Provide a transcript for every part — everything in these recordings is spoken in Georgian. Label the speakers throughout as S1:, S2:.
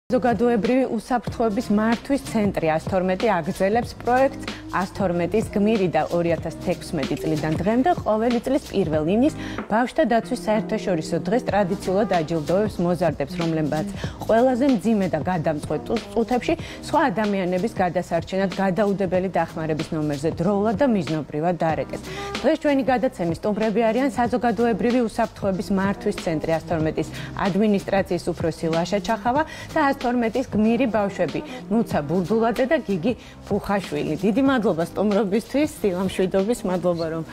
S1: ზოგადოებრივი უსაფრთხოების მართვის ცენტრი 112 აგრძელებს პროექტს 112-ის გმირი და 2016 წლიდან დღემდე ყოველი წლის 1 ივნის ბავშვთა დაცვის საერთაშორისო დღეს ტრადიციულად აჯილდოებს მოზარდებს, რომლებმაც ყველაზე მძიმე და გადამწყვეტ წუთებში სხვა ადამიანების გადასარჩენად გადაუდებელი დახმარების ნომერზე დროულად და მიზნობრივად დარეკეს. დღეს ჩვენი გადაცემის სტუმრები არიან საზოგადოებრივი უსაფრთხოების მართვის ცენტრი 112-ის ადმინისტრაციის უფროსი ლაშა ჩახავა და 112-ის გმირი ბავშვები ნუცა ბურდულაძე და გიგი ბუხაშვილი. დიდი მადლობა სტუმრობისთვის, სილამშვიდობის, მადლობა რომ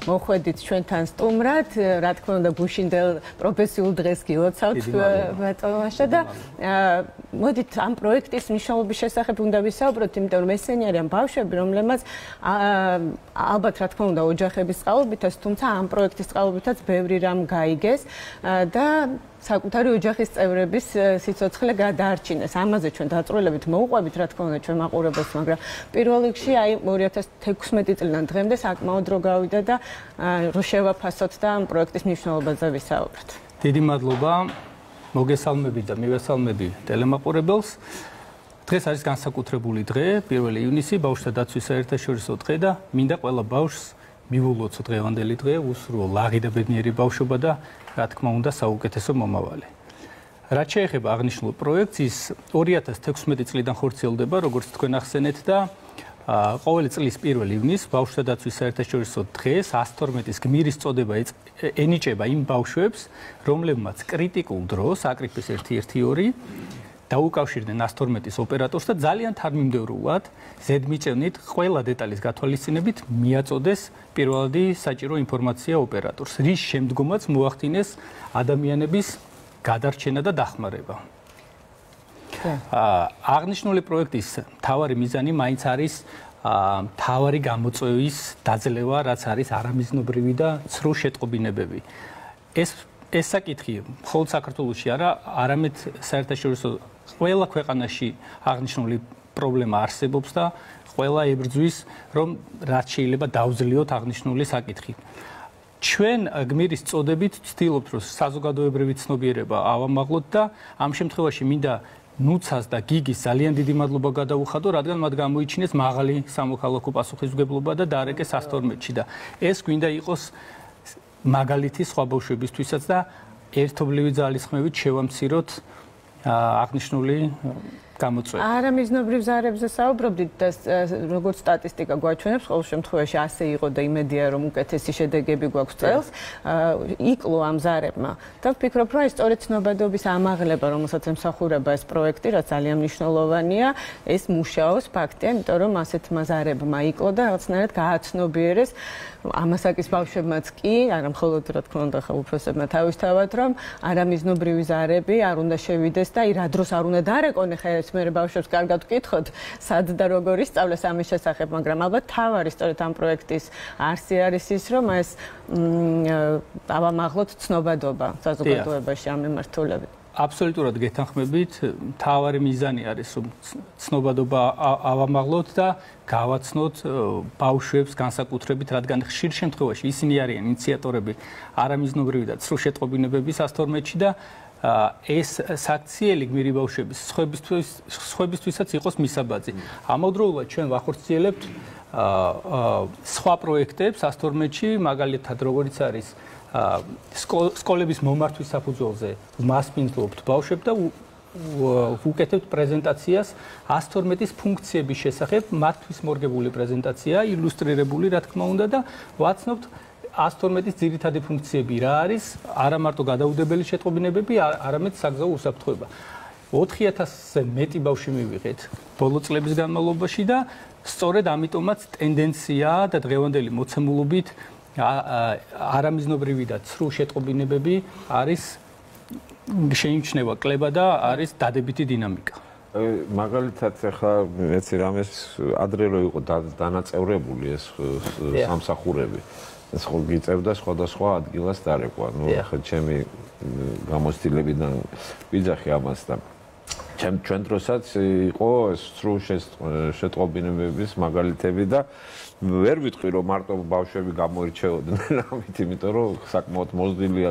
S1: მოხვედით ჩვენთან სტუმრად. რა თქმა უნდა, გუშინდელ პროფესიულ დღეს გილოცავთ ბატონ ლაშა და მოდით ამ პროექტის მნიშვნელობის შესახებ უნდა ვისაუბროთ, იმიტომ რომ ესენი არიან ბავშვები, რომლებმაც ალბათ რა თქმა უნდა ოჯახების წყალობითაც, თუმცა ამ პროექტის წყალობითაც ბევრი რამ გაიგეს და საკუთარი ოჯახის წევრების სიცოცხლე გადაარჩინეს. ამაზე ჩვენ დაწვრილებით მოუყვებით, რა თქმა უნდა, ჩვენ მაყურებელს, მაგრამ პირველ რიგში აი 2016 წლიდან დღემდე საკმაოდ დრო გავიდა და რო შევაფასოთ და ამ პროექტის მნიშვნელობაზე ვისაუბროთ.
S2: დიდი მადლობა. მოგესალმებით და მივესალმები ტელემაყურებელს. დღეს არის განსაკუთრებული დღე, 1 ივნისი, ბავშვთა დაცვის საერთაშორისო დღე და მინდა ყველა ბავშვს მივულოცო დღევანდელი დღე, უსურვო ლაღი და ბედნიერი ბავშვობა და რა თქმა უნდა საუკეთესო მომავალი. რაც შეეხება აღნიშნულ პროექტს, ის 2016 წლიდან ხორციელდება, როგორც თქვენ ახსენეთ და ყოველი წლის 1 ივნის ბავშვთა დაცვის საერთაშორისო დღეს 112-ის გმირის წოდება ენიჭება იმ ბავშვებს, რომლებმაც კრიტიკულ დროს აკრიფეს 112 დაუკავშირდნენ 112-ის ოპერატორს და ძალიან თანმიმდევრულად ზედმიწევნით ყველა დეტალის გათვალისწინებით მიაწოდეს პირველადი საჭირო ინფორმაცია ოპერატორს, რის შემდგომაც მოახდინეს ადამიანების გადარჩენა და დახმარება. აღნიშნული პროექტის მთავარი მიზანი მაინც არის მთავარი გამოწვევის დაძლევა, რაც არის არამიზნობრივი და ცრუ შეტყობინებები. ეს საკითხი მხოლოდ საქართველოში არა, არამედ საერთაშორისო ყველა ქვეყანაში აღნიშნული პრობლემა არსებობს და ყველა ებრძვის, რომ რაც შეიძლება დავძლიოთ აღნიშნული საკითხი. ჩვენ გმირის წოდებით ვცდილობთ, რომ საზოგადოებრივი ცნობიერება ავამაღლოთ და ამ შემთხვევაში მინდა ნუცას და გიგის ძალიან დიდი მადლობა გადაუხადო, რადგან მათ გამოიჩინეს მაღალი სამოქალაქო პასუხისმგებლობა და დაარეკეს 112-ში და ეს გვინდა იყოს მაგალითი სხვა ბავშვებისთვისაც და ერთობლივი ძალისხმევით შევამციროთ აღნიშნული გამოწვევა.
S1: არამიზნობრივ ზარებზე საუბრობდით და როგორც სტატისტიკა გვაჩვენებს, ყოველ შემთხვევაში ასე იყო და იმედია რომ უკეთესი შედეგები გვაქვს წელს. იკლო ამ ზარებმა და ვფიქრობ, რომ ეს სწორედ ცნობადობის ამაღლება, რომელსაც ემსახურება ეს პროექტი, რაც ძალიან მნიშვნელოვანია, ეს მუშაობს ფაქტია, იმიტომ რომ ასეთმა ზარებმა იკლო და რაღაცნაირად გააცნობიერეს ამასაკის ბავშვებმაც კი, არა მხოლოდ რა თქმა უნდა უფროსებმა თავისთავად, რომ არამიზნობრივი ზარები არ უნდა შევიდეს და აი რა დროს არ უნდა დარეკონ ხა ეს მე ბავშვებს კარგად ვკითხოთ, სად და როგორ ისწავლეს ამის შესახებ, მაგრამ ალბათ თავარი სწორედ ამ პროექტის არსი არის ის, რომ ეს ავამაღლოთ ცნობადობა საზოგადოებაში ამ მიმართულებით.
S2: აბსოლუტურად გეთანხმებით, მთავარი მიზანი არის, რომ ცნობადობა ავამაღლოთ და გავაცნოთ ბავშვებს განსაკუთრებით, რადგან ხშირ შემთხვევაში ისინი არიან ინიციატორები არამიზნობრივი და ცრუ შეტყობინებების 112-ში და ეს საქციელი გმირი ბავშვების სხვებისთვისაც იყოს მისაბაძი. ამავდროულად ჩვენ ვახორციელებთ სხვა პროექტებს 112-ში, მაგალითად როგორიც არის სკოლების მომართვის საფუძველზე ვმასპინძლობთ ბავშვებს და ვუკეთებთ პრეზენტაციას 112-ის ფუნქციების შესახებ, მათთვის მორგებული პრეზენტაცია, ილუსტრირებული რა თქმა უნდა და ვაცნობთ 112-ის ძირითადი ფუნქციები რა არის, არა მარტო გადაუდებელი შეტყობინებები, არამედ საგზაო უსაფრთხოება. 4000-ზე მეტი ბავშვი მივიღეთ ბოლო წლების განმავლობაში და სწორედ ამიტომაც ტენდენცია და დღევანდელი მოცემულობით არამიზნობრივი და ცრუ შეტყობინებები არის შეიმჩნევა კლება და არის დადებითი დინამიკა.
S3: მაგალითად ახლა ეცი რამეს ადრელო იყო დანაწევრებული ეს სამსახურები. ეს ხო გიწევდა სხვადასხვა ადგილას დარეკვა. ნუ ახლა ჩემი გამოცდილებიდან ვიძახი ამას და ჩვენ დროსაც იყო ეს სრულ შეტყობინებების მაგალითები და ვერ ვიტყვი რომ მარტო ბავშვები გამოირჩეოდნენ ამით, იმიტომ რომ საკმაოდ მოზრდილი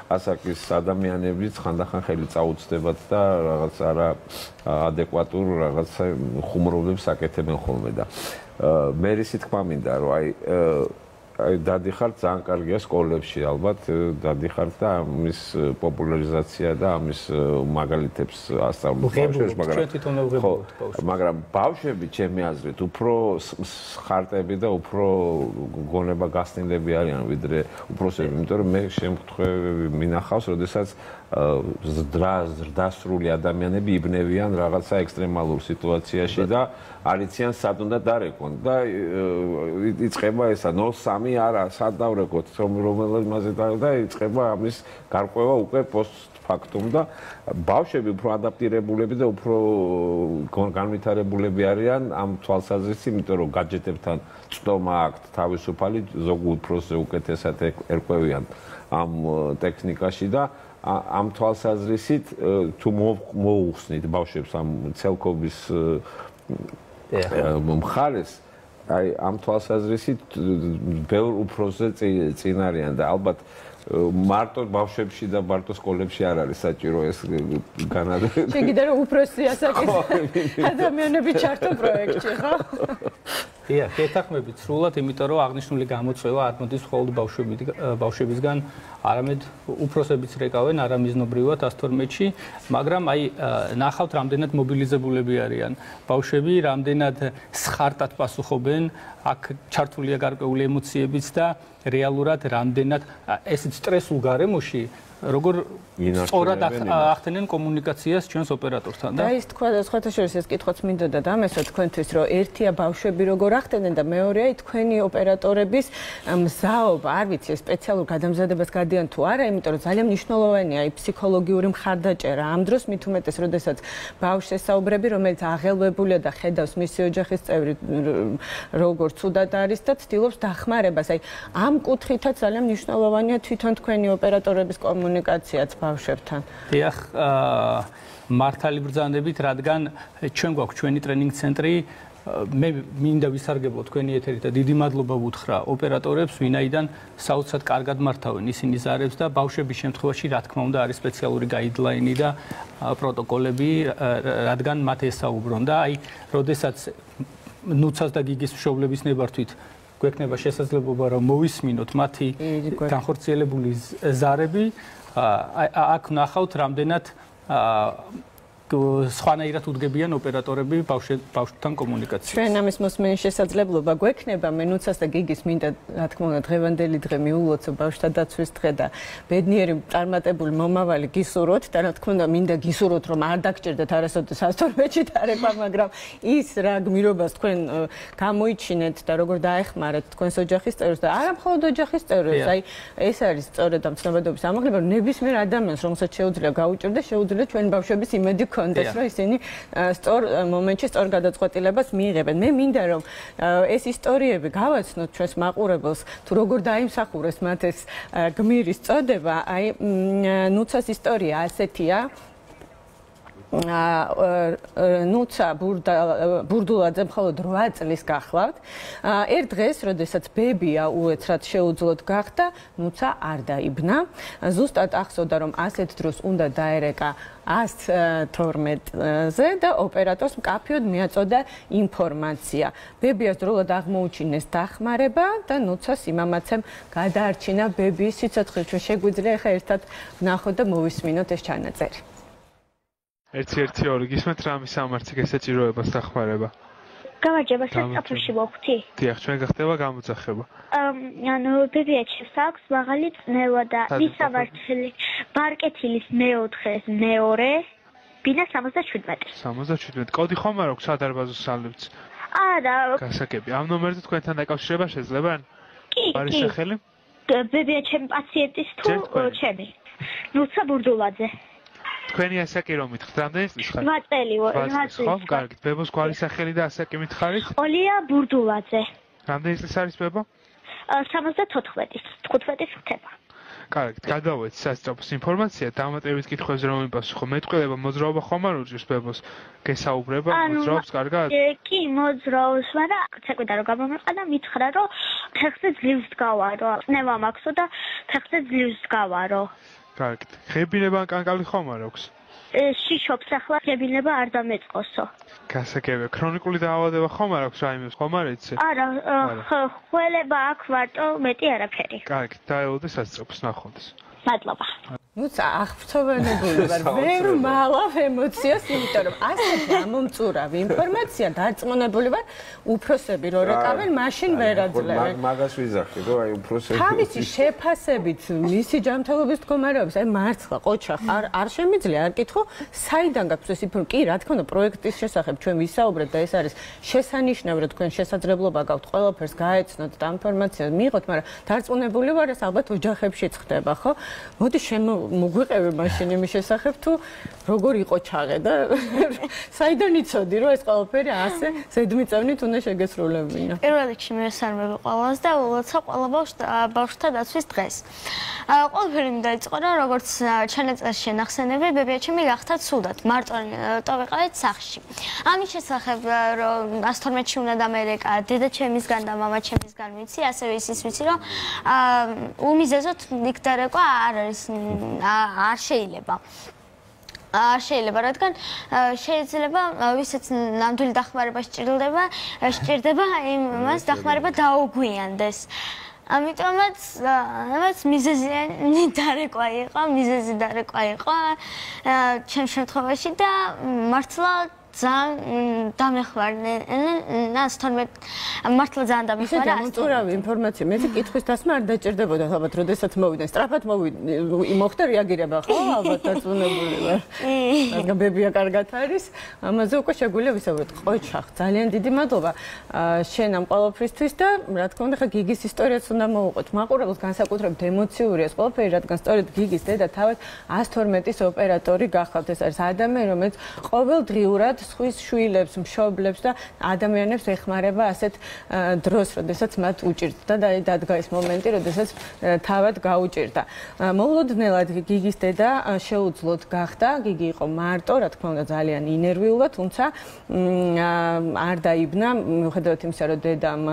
S3: ასაკის ადამიანებიც ხანდახან ხელი წაუწდებათ და რაღაც არა ადეკვატურ რაღაც ხუმრობებს აკეთებენ ხოლმე და მე ისი თქვა მინდა რომ აი დადიხართ ძალიან კარგია სკოლებში ალბათ დადიხართ და ამის პოპულარიზაცია და ამის მაგალითებს ასწავლოთ მაგრამ ბავშვები ჩემი აზრით უფრო ხარტები და უფრო გონება გასტინდები არიან ვიდრე უფროსები, იმიტომ რომ მე შემთხვევები მინახავს, როდესაც ზრდასრული ადამიანები იბნევიან რაღაცა ექსტრემალურ სიტუაციაში და არიციან სად უნდა დარეკონ და იწყება ესა 0-3 არა სად დავრეკოთ რომელმაზე და იწყება ამის გარკვევა უკვე პოსტფაქტუმ და ბავშვები უფრო ადაპტირებულები და უფრო განვითარებულები არიან ამ თვალსაზრისით, იმიტომ რომ გადაჭედებთან წტომა აქვთ თავისუფალი ზოგ უფროსზე უკეთესად ერკვევიან ამ ტექნიკაში და ამ თვალსაზრისით თუ მოუხსნით ბავშვებს ამ ცელკობის მხარეს აი ამ თვალსაზრისით ბევრ უფროსზე წინ არიან და ალბათ მარტო ბავშვებში და მარტო სკოლებში არ არის საჭირო ეს განადგურება.
S1: შეგიძლია რომ უფროსი ასაკის ადამიანები ჩართო პროექტში, ხო?
S2: დიახ, გეთანხმებით სრულად, იმიტომ რომ აღნიშნული გამოწვევა არ მოდის მხოლოდ ბავშვებისგან, არამედ უფროსებიც რეკავენ არამიზნობრივად 112-ში, მაგრამ აი ნახავთ რამდენად მობილიზებულები არიან ბავშვები, რამდენად სხარტად პასუხობენ, აქ ჩართულია გარკვეული ემოციებიც და რეალურად რამდენად ესეც სტრესულ გარემოში როგორ სწორად ახდენენ კომუნიკაციას ჩვენს ოპერატორთან
S1: და ის თქვა სხვათა შორის ეს კითხვაც მინდოდა დამესვა თქვენთვის რომ ერთია ბავშვები როგორ ახდენენ და მეორეა თქვენი ოპერატორების მზაობა არ ვიცი სპეციალურ გადამზადებას გადიან თუ არა იმიტომ რომ ძალიან მნიშვნელოვანია აი ფსიქოლოგიური მხარდაჭერა ამ დროს მით უმეტეს როდესაც ბავშვს ესაუბრები რომელიც აღელვებულია და ხედავს მისი ოჯახის წევრი როგორ ცუდად არის და ცდილობს დახმარებას აი ამ კუთხითაც ძალიან მნიშვნელოვანია თვითონ თქვენი ოპერატორების კომუნიკაციაც ბავშვებთან.
S2: დიახ, მართალი ბრძანებით, რადგან ჩვენ გვაქვს ჩვენი ტრენინგ ცენტრი, მე მინდა ვისარგებლო თქვენი ეთერით და დიდი მადლობა ვუთხრა ოპერატორებს, ვინაიდან საოცრად კარგად მართავენ ისინი ზარებს და ბავშვების შემთხვევაში, რა თქმა უნდა, არის სპეციალური გაიდლაინი და პროტოკოლები, რადგან მათ ესაუბრონ და აი, როდესაც ნუცას და გიგის მშობლების ნებართვით გვექნება შესაძლებლობა რომ მოვისმინოთ მათი განხორციელებული ზარები აქ ნახავთ რამდენად სხვანაირად უდგებიან ოპერატორები ბავშვთან კომუნიკაციას.
S1: ჩვენ ამის მოსმენის შესაძლებლობა გვექნება, მე ნუცას და გიგის მინდა რა თქმა უნდა დღევანდელი დღე მიულოცო ბავშვთა დაცვის დღე და ბედნიერი წარმატებული მომავალი გისურვოთ და რა თქმა უნდა მინდა გისურვოთ რომ არ დაგჭირდეთ არასოდეს 112-ში დარეკვა, მაგრამ ის რა გმირობას თქვენ გამოიჩინეთ და როგორ დაეხმარეთ თქვენს ოჯახის წევრებს და არა მხოლოდ ოჯახის წევრებს, აი ეს არის სწორედ ამ ცნობადობის ამაღლება, რომ ნებისმიერ ადამიანს რომელსაც შეუძლია გაუჭირდეს, შეუძლია ჩვენი ბავშვების იმედი კონდეს რომ ისინი სწორ მომენტში სწორ გადაწყვეტილებას მიიღებენ. მე მინდა რომ ეს ისტორიები გავაცნოთ ჩვენს მაყურებელს თუ როგორ დაიმსახურეს მათ ეს გმირის წოდება. აი ნუცას ისტორია ასეთია. ნუცა ბურდულაძე მხოლოდ 8 წლის გახლავთ. ერთ დღეს, როდესაც ბებია უეცრად შეუძლოდ გახდა, ნუცა არ დაიბნა. ზუსტად ახსოვდა, რომ ასეთ დროს უნდა დაერეკა 112-ზე და ოპერატორს მკაფიოდ მიაწოდა ინფორმაცია. ბებიას დროულად აღმოუჩინეს დახმარება და ნუცას იმამაცემ გადაარჩინა ბებიის სიცოცხლე. ჩვენ შეგვიძლია ახლა ერთად ვნახოთ და მოვისმინოთ ეს ჩანაწერი.
S4: 112 გისმენთ რა მისამართი გესაჭიროებას დახმარება.
S5: გამარჯობა, სასწრაფოში მოხვდი?
S4: დიახ, ჩვენ გახდება გამოძახება.
S5: ანუ ბებიაჩებს აქვს მაღალი წნევა და მისამართი ბარკეთილის მეოთხეს მეორე ბინა 77.
S4: 77. კოდი ხომ არ აქვს სადარბაზოს სალებს?
S5: არა.
S4: გასაგები. ამ ნომერზე თქვენთან დაკავშირება შეძლებან?
S5: კი.
S4: არის სახელი?
S5: ბებიაჩემ პაციენტის თუ ჩემი? ნუცა ბურდულაძე.
S4: თქვენი ასაკი რომ მითხთ, რამდენი წლის ხართ?
S5: 8 წელი ვარ.
S4: 8 წელი. ხო, კარგით. ბებოს გვარი სახელი და ასაკი მითხარით?
S5: ოლია ბურდულაძე.
S4: რამდენი წლის არის ბებო?
S5: 74. 15 ხდება.
S4: კარგით, გადავეც სასწრაფოს ინფორმაცია, დამატებით კითხვებზე რომ მიპასუხო, მეტყველება მოძრაობა ხომ არ უჭირს ბებოს? გესაუბრება, მოძრაობს კარგად?
S5: კი, მოძრაობს, მაგრამ ცეკვიდა რომ გამომიყადა, მითხრა რომ ფეხზე ძლივს გავარო. წნევა მაქვსო და ფეხზე ძლივს გავარო.
S4: კარგით. ღებინება ან კანკალი ხომ არ აქვს?
S5: შიშობს ახლა ღებინება არ დამეწყოსო.
S4: გასაგებია, ქრონიკული დაავადება ხომ არ აქვს რაიმე, ხომ არ იცი?
S5: არა, ხველება აქვს მარტო, მეტი არაფერი.
S4: კარგით, დაელოდე სასწრაფოს ნახვამდის.
S5: მადლობა.
S1: ნუ აღფრთოვანებული ვარ, ვერ მალავ ემოციას, იმიტომ რომ ასეთი ამომწურავი ინფორმაცია დარწმუნებული ვარ, უფროსები რო რეკავენ, მაშინ ვერ აძლევენ.
S3: მაგას ვიზახი, რომ აი უფროსები
S1: თავისი შეფასებით, მისი ჯანმრთელობის მდგომარეობის, აი მართლა ყოჩახ არ შემიძლია არ კითხო, საიდან გაქვს ეს ინფორმაცია? კი, რა თქმა უნდა, პროექტის შესახებ ჩვენ ვისაუბრეთ და ეს არის შესანიშნავი, რომ თქვენ შესაძლებლობა გაქვთ ყველაფერს გაეცნოთ და ინფორმაცია მიიღოთ, მაგრამ დარწმუნებული ვარ, ეს ალბათ ოჯახებშიც ხდება, ხო? მოდი მოგვიყევი მაშინ იმის შესახებ თუ როგორ იყო ჩაღე და საიდან იცოდი რომ ეს ყველაფერი ასე ზედმიწევნით უნდა შეგესრულებინა.
S6: პირველ რიგში მესალმები ყველას და ულოცა ყველა ბავშვთა დაცვის დღეს. ყველაფერი დაიწყო რა როგორც ჩანაწერში შენახსენები ბებიაჩემი გახდა ცუდად მარტო ვიყავით სახლში. ამის შესახებ რომ 112-ში უნდა დამერეკა დედაჩემისგან და მამაჩემისგან ვიცი, ასევე ისიც ვიცი რომ უმიზეზოდ იქ დარეკვა არ არის არ შეიძლება. არ შეიძლება, რადგან შეიძლება ვისაც ნამდვილი დახმარება სჭირდება იმას დახმარება დაუგვიანდეს. ამიტომაც მიზეზი დარეკვა იყო ჩემ შემთხვევაში და მართლა ძალიან დამეხმარნენ 112 მართლა ძალიან დამეხმარა.
S1: ამომწურავი ინფორმაცია. მე კითხვის დასმა არ დაჭირდებოდა, ალბათ, როდესაც მოვიდნენ. სწრაფად მოხდა რეაგირება, ხო? ალბათ დაწუნებული ვარ. მაგრამ ბებია კარგად არის. ამაზე უკვე შეგვიძლია ვისაუბროთ. ყოჩახ, ძალიან დიდი მადლობა შენ ამ ყველაფრისთვის და რა თქმა უნდა, ხა გიგის ისტორიაც უნდა მოვუყოთ. მაყურებელს განსაკუთრებით ემოციურია ეს ყველაფერი, რადგან სწორედ გიგის დედა თავად 112-ის ოპერატორი გახლავთ. ეს არის ადამიანი, რომელიც ყოველდღიურად სხვის შვილებს, მშობლებს და ადამიანებს ეხმარება ასეთ დროს, როდესაც მათ უჭირდა და დადგა ეს მომენტი, როდესაც თავად გაუჭირდა. მოულოდნელად გიგის დედა შეუძლოდ გახდა, გიგი იყო მარტო, რა თქმა უნდა ძალიან ინერვიულა, თუმცა არ დაიბნა, მიუხედავად იმისა, რომ დედამ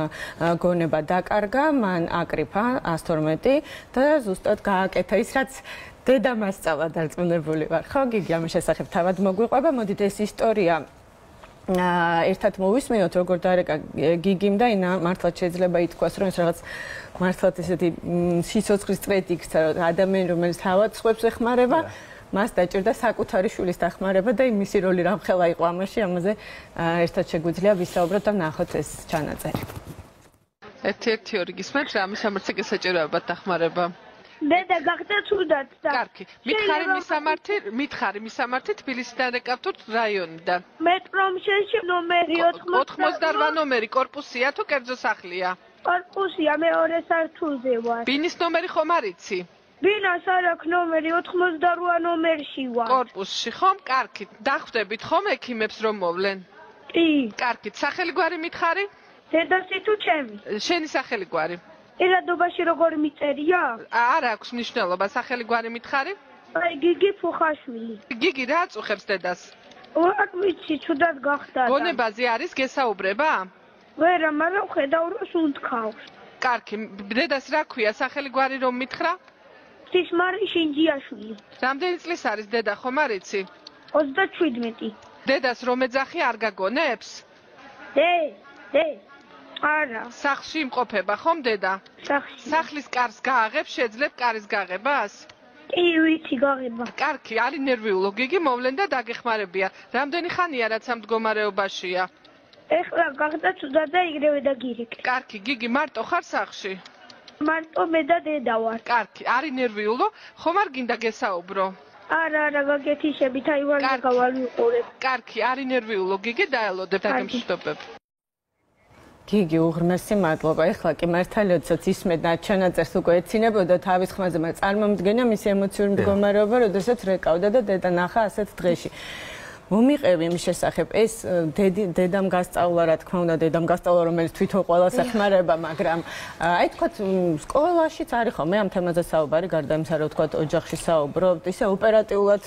S1: გონება დაკარგა, მან აკრიფა 112 და ზუსტად გააკეთა ის, რაც დედამ ასწავლა დარწმუნებული ვარ. ხო, გიგი ამის შესახებ თავად მოგვიყვება. მოდით ეს ისტორია ერთად მოვისმინოთ, როგორ დარეკა გიგიმ და ინა მართლა შეიძლება ითქვას, რომ ეს რაღაც მართლა ესეთი სიცოცხლის წრედი იქცა, რომ ადამიანი, რომელიც თავად სხვებს ეხმარება, მას დაჭირდა საკუთარი შვილის დახმარება და მისი როლი რამხელა იყო ამაში, ამაზე ერთად შეგვიძლია ვისაუბროთ და ნახოთ ეს ჩანაწერი.
S7: ერთი ორი გისმენთ, რა ამის სამართლე გესაჭიროებათ დახმარება.
S5: დედა გახდა ცუდად და
S7: კარგი. მითხარი მისამართი თბილისიდან რეკავთ რაიონიდან.
S5: მეტრომშენში ნომერი
S7: 88 ნომერი კორპუსია თუ კერძო სახლია?
S5: კორპუსია მეორე სართულზე ვარ.
S7: ბინის ნომერი ხომ არ იცი?
S5: ბინას არ აქვს ნომერი 88 ნომერში ვარ.
S7: კორპუსში ხომ? კარგი. დახვდებით ხომ ექიმებს რომ მოვლენ?
S5: კი.
S7: კარგი. სახელი გვარი მითხარი?
S5: დედასი თუ ჩემი?
S7: შენი სახელი გვარი?
S5: ელადობაში როგორ მიწერია?
S7: არ აქვს მნიშვნელობა, სახელი გვარი მითხარი?
S5: აი გიგი ფუხაშვილი.
S7: გიგი რა აწუხებს დედას?
S5: არ ვიცი, ცუდად გახდა.
S7: გონებაზე არის გესაუბრება?
S5: ვერა, მაგრამ ხედავ რომ სუნთქავს.
S7: კარგი, დედას რა ქვია, სახელი გვარი რომ მითხრა?
S5: სისმარი შინჯიაშვილი.
S7: რამდენი წლის არის დედა, ხომ არ იცი?
S5: 37.
S7: დედას რომ ეძახი არ გაგონებს?
S5: არა.
S7: სახლში იმყოფება ხომ დედა?
S5: სახლში.
S7: სახლის კარს გააღებ, შეძლებ კარის გაღებას?
S5: კი, ვიცი გაღება.
S7: კარგი, არის ნერვიულო, გიგი მოვლენ და დაგეხმარებია. რამდენი ხანია რაც ამ მდგომარეობაშია?
S5: ეხლა გახდა ცუდად და იგრევე დაგირეკე.
S7: კარგი, გიგი მარტო ხარ სახლში?
S5: მარტო მე და დედა ვარ.
S7: კარგი, არის ნერვიულო, ხომ არ გინდა გესაუბრო?
S5: არა, გაგეთიშებით, აი ვარ გავავიყურებ.
S7: კარგი, არის ნერვიულო, გიგი დაელოდებ დაგემშვიდობებ.
S1: გიგი, უღრმესი მადლობა. ეხლა კი მართალიადაც ისმედა ჩანაწერს უკვე ეცინებოდა თავის ხმაზე, მაგრამ წარმომდგენა მისი ემოციური მდგომარეობა, როდესაც რეკავდა და დედა ნახა ასეთ დღეში. მომიყევი იმის შესახებ, ეს დედამ გასწავლა, რა თქმა უნდა, დედამ გასწავლა, რომელიც თვითონ ყველას ეხმარება, მაგრამ აი თქვათ სკოლაშიც არის ხოლმე ამ თემაზე საუბარი, გარდა იმისა, რომ თქვათ ოჯახში საუბრობთ, ისე ოპერატიულად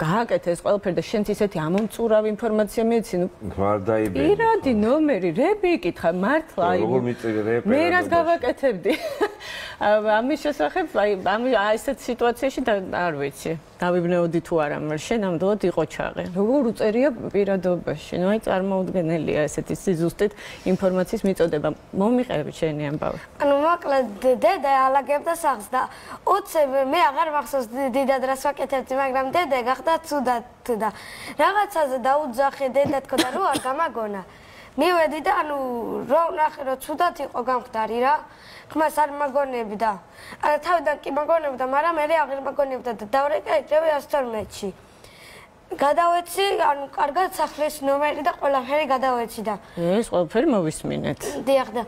S1: გააკეთე ეს ყველაფერი და შენც ისეთი ამომწურავი ინფორმაცია მიეცი, ნუ პირადი ნომერი, რები იკითხა, მართლა აი მე რას გავაკეთებდი ამის შესახებ, აი ესეთ სიტუაციაში არ ვიცი. დავიბნეოდი თუ არა, მაგრამ შენ ამდენად იყო ჩაღე. როგორ უწერია პირადობაში? ნუ აი წარმოუდგენელია ესეთი ზუსტად ინფორმაციის მიწოდება. მომიყევი შენი ამბავი.
S8: ანუ მოკლედ დედა ალაგებდა სახლს და უცებ მე აღარ მახსოვს დიდად რას ვაკეთებდი, მაგრამ დედა გახდა ცუდად და რაღაცაზე დაუძახე დედა თქო და რო არ გამაგონა. მივედი და ანუ რო ნახე რომ ცუდად იყო გამხდარი რა. ხმას არ მაგონებდა. არა თავიდან კი მაგონებდა, მაგრამ მე აღარ მაგონებდა და დავრეკა ეთრევე 112-ში. გადავეცი, ანუ კარგად სახლის ნომერი და ყველაფერი გადავეცი და
S1: ეს ყველაფერი მოვისმინეთ.
S8: დიახ და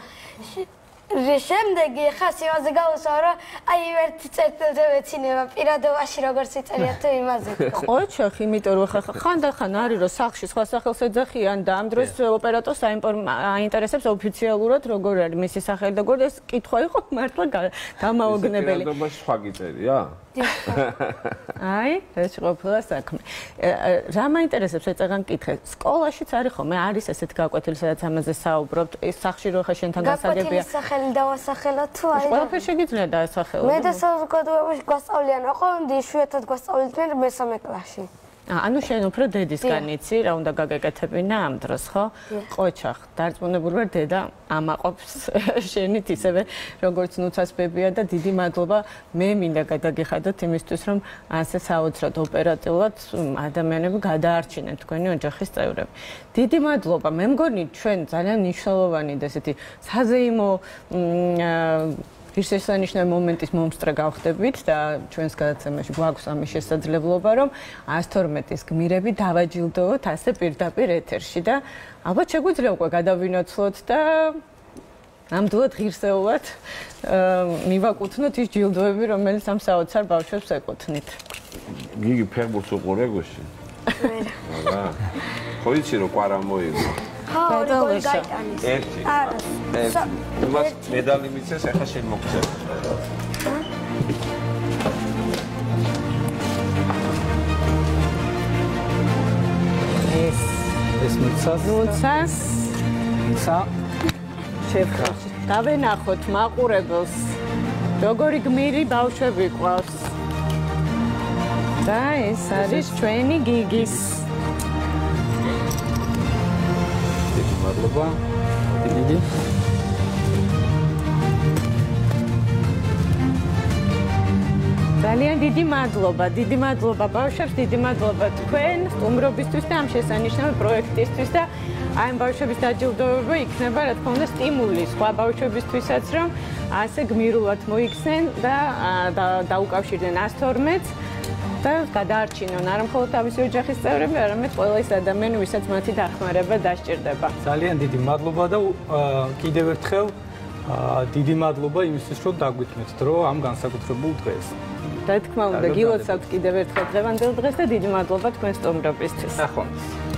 S8: შემდეგი ხა სიმაზე გავუსვა რომ აი ერთ წერტილზე ვეცინება პირადობაში როგორც იწერია თუ იმაზე.
S1: ყოჩახ, იმიტომ რომ ხანდახან არის რომ სახლში სხვა სახელს ეძახიან და ამ დროს ოპერატორს აინტერესებს ოფიციალურად როგორ არის მისი სახელი და როგორ ეს კითხვა იყო მართლა დამაოგნებელი.
S3: პირადობაში სხვა გიწერია?
S1: აი, ეს ყოფილა საქმე. რა მაინტერესებს ეცაღან კითხე. სკოლაშიც არის ხოლმე, არის ესეთ გაკვეთილი, სადაც ამაზე საუბრობთ. ეს სახლში რო ხა შენთან გასაგებია.
S8: გაკვეთილის სახელი დავასახელა თუ აი.
S1: ყველაფერი შეგიძლია დაასახელო.
S8: მე და საზოგადოებაში გვასწავლიან, ოღონდ იშვიათად გვასწავლიდნენ მესამე კლასში.
S1: ანუ შენ უფრო დედისგან იცი, რა უნდა გაგეკეთებინა ამ დროს, ხო? ყოჩახ, დარწმუნებული ვარ, დედა ამაყობს შენით ისევე, როგორც ნუცას ბებია და დიდი მადლობა მე მინდა გადაგიხადოთ იმისთვის, რომ ასე საოცრად ოპერატიულად ადამიანები გადაარჩინენ თქვენი ოჯახის წევრები. დიდი მადლობა. მე მგონი ჩვენ ძალიან მნიშვნელოვანი და ესეთი საზეიმო ღირსშესანიშნავი მომენტის მომსწრე გავხდებით და ჩვენს გადაცემაში გვაქვს ამის შესაძლებლობა, რომ 112-ის გმირები დავაჯილდოვოთ ასე პირდაპირ ეთერში და ალბათ შეგვიძლია უკვე გადავინაცვლოთ და ნამდვილად ღირსეულად მივაკუთვნოთ ის ჯილდოები, რომელიც ამ საოცარ ბავშვებს ეკუთვნით.
S3: გიგი ფეხბურთს უყურე გოში? არა. ხო იცი რომ კვარა მოიგო?
S8: ხო, გოლი გაიტანის.
S3: ერთი. არა. იმას მედალი მიცეს, ახლა შენ მოგწევ.
S2: ეს
S1: ნუცას შევხარში. დავენახოთ მაყურებელს. როგორი გმირი ბავშვები ყავს. და ეს არის ჩვენი გიგის.
S2: მადლობა. დიდი.
S1: ძალიან დიდი მადლობა ბავშვებს, დიდი მადლობა თქვენ სტუმრობისთვის და ამ შესანიშნავი პროექტისთვის და აი ამ ბავშვების დაჯილდოვება იქნება, რა თქმა უნდა, სტიმული სხვა ბავშვებისთვისაც, რომ ასე გმირულად მოიქცნენ და დაუკავშირდნენ 112-ს და გადაარჩინონ არა მხოლოდ თავისი ოჯახის წევრები, არამედ ყველა ის ადამიანი, ვისაც მათი დახმარება დასჭირდება.
S2: ძალიან დიდი მადლობა და კიდევ ერთხელ დიდი მადლობა იმისთვის, რომ დაგვითმეთ დრო ამ განსაკუთრებულ დღეს.
S1: რა თქმა უნდა, გილოცავთ კიდევ ერთხელ დღევანდელ დღეს და დიდი მადლობა თქვენ სტუმრობისთვის.
S2: ნახვამდის.